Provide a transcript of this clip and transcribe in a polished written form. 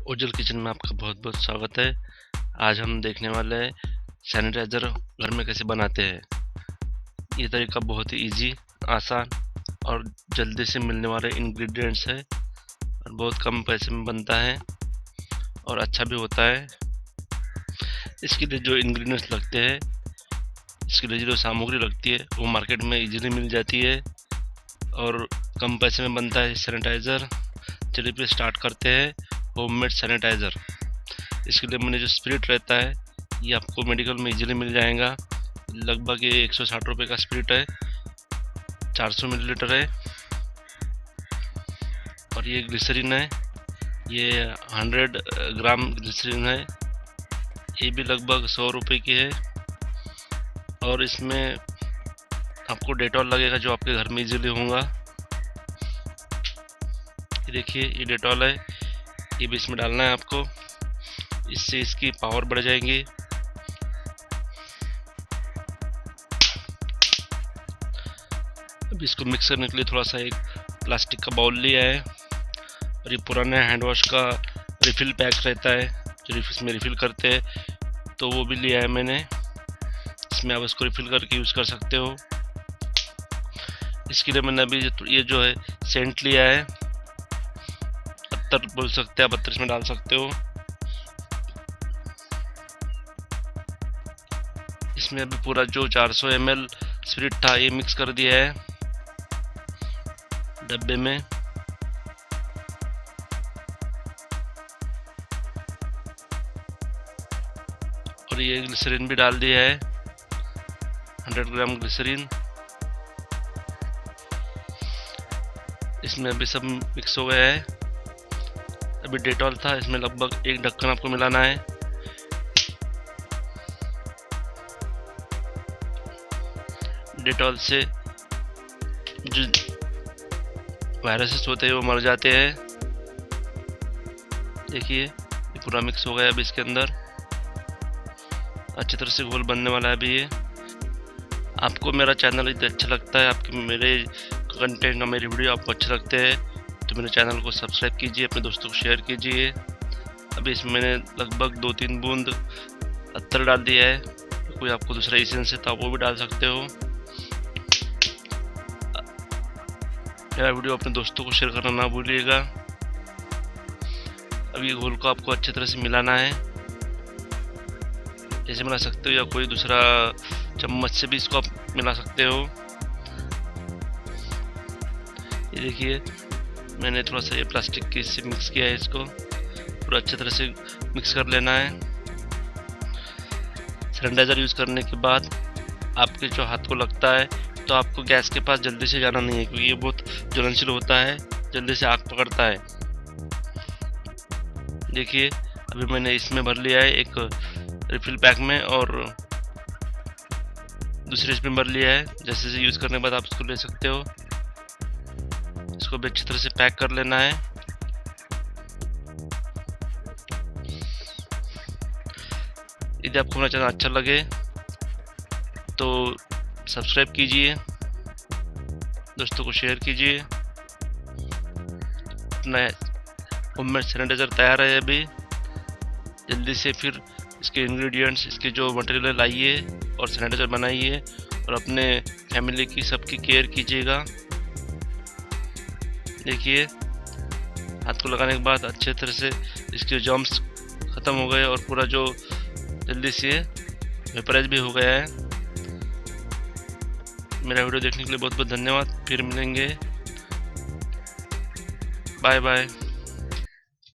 Ojal kitchen में आपका बहुत बहुत स्वागत है। आज हम देखने वाले हैं सैनिटाइज़र घर में कैसे बनाते हैं। ये तरीका बहुत ही इजी, आसान और जल्दी से मिलने वाले इंग्रेडिएंट्स है और बहुत कम पैसे में बनता है और अच्छा भी होता है। इसके लिए जो इंग्रेडिएंट्स लगते हैं, इसके लिए जो सामग्री लगती है वो मार्केट में इजीली मिल जाती है और कम पैसे में बनता है सैनिटाइज़र। चलिए फिर स्टार्ट करते हैं होममेड सैनिटाइज़र। इसके लिए मैंने जो स्पिरिट रहता है ये आपको मेडिकल में इजीली मिल जाएगा। लगभग ये 160 रुपये का स्पिरिट है, 400 मिलीलीटर है। और ये ग्लिसरीन है, ये 100 ग्राम ग्लिसरीन है, ये भी लगभग 100 रुपये की है। और इसमें आपको डेटॉल लगेगा जो आपके घर में इजीली होगा। ये देखिए, ये डेटॉल है, ये भी इसमें डालना है आपको, इससे इसकी पावर बढ़ जाएगी। अब इसको मिक्स करने के लिए थोड़ा सा एक प्लास्टिक का बाउल लिया है और ये पुराने हैंड वॉश का रिफ़िल पैक रहता है जो इसमें रिफ़िल करते हैं, तो वो भी लिया है मैंने। इसमें आप इसको रिफ़िल करके यूज़ कर सकते हो। इसके लिए मैंने अभी ये जो है सेंट लिया है, अत्तर बोल सकते हैं आप, अत्तर इसमें डाल सकते हो। इसमें अभी पूरा जो 400 ml स्पिरिट था ये मिक्स कर दिया है डब्बे में। और ये ग्लिसरीन भी डाल दिया है, 100 ग्राम ग्लिसरीन। इसमें अभी सब मिक्स हो गया है। अभी डेटॉल था, इसमें लगभग एक ढक्कन आपको मिलाना है। डेटॉल से जो वायरसेस होते हैं वो मर जाते हैं। देखिए, ये पूरा मिक्स हो गया। अभी इसके अंदर अच्छी तरह से घोल बनने वाला है। अभी ये आपको मेरा चैनल यदि अच्छा लगता है, आपके मेरे कंटेंट और मेरी वीडियो आपको अच्छे लगते हैं तो मेरे चैनल को सब्सक्राइब कीजिए, अपने दोस्तों को शेयर कीजिए। अभी इसमें मैंने लगभग 2-3 बूंद अत्तर डाल दिया है। कोई आपको दूसरा एसेंस है तो आप वो भी डाल सकते हो। मेरा वीडियो अपने दोस्तों को शेयर करना ना भूलिएगा। अब ये घोल को आपको अच्छी तरह से मिलाना है, ऐसे मिला सकते हो या कोई दूसरा चम्मच से भी इसको आप मिला सकते हो। ये देखिए, मैंने थोड़ा सा ये प्लास्टिक की इससे मिक्स किया है, इसको पूरा अच्छी तरह से मिक्स कर लेना है। सैनिटाइज़र यूज़ करने के बाद आपके जो हाथ को लगता है तो आपको गैस के पास जल्दी से जाना नहीं है, क्योंकि ये बहुत ज्वलनशील होता है, जल्दी से आग पकड़ता है। देखिए, अभी मैंने इसमें भर लिया है एक रिफिल पैक में और दूसरे इसमें भर लिया है। जैसे जैसे यूज़ करने के बाद आप इसको ले सकते हो। इसको भी अच्छी तरह से पैक कर लेना है। यदि आपको मेरा चैनल अच्छा लगे तो सब्सक्राइब कीजिए, दोस्तों को शेयर कीजिए। अपना होममेड सैनिटाइज़र तैयार है। अभी जल्दी से फिर इसके इंग्रेडिएंट्स, इसके जो मटेरियल लाइए और सैनिटाइज़र बनाइए और अपने फैमिली की सबकी केयर कीजिएगा। देखिए, हाथ को लगाने के बाद अच्छे तरह से इसके जर्म्स ख़त्म हो गए और पूरा जो जल्दी से वेपराइज भी हो गया है। मेरा वीडियो देखने के लिए बहुत बहुत धन्यवाद। फिर मिलेंगे, बाय बाय।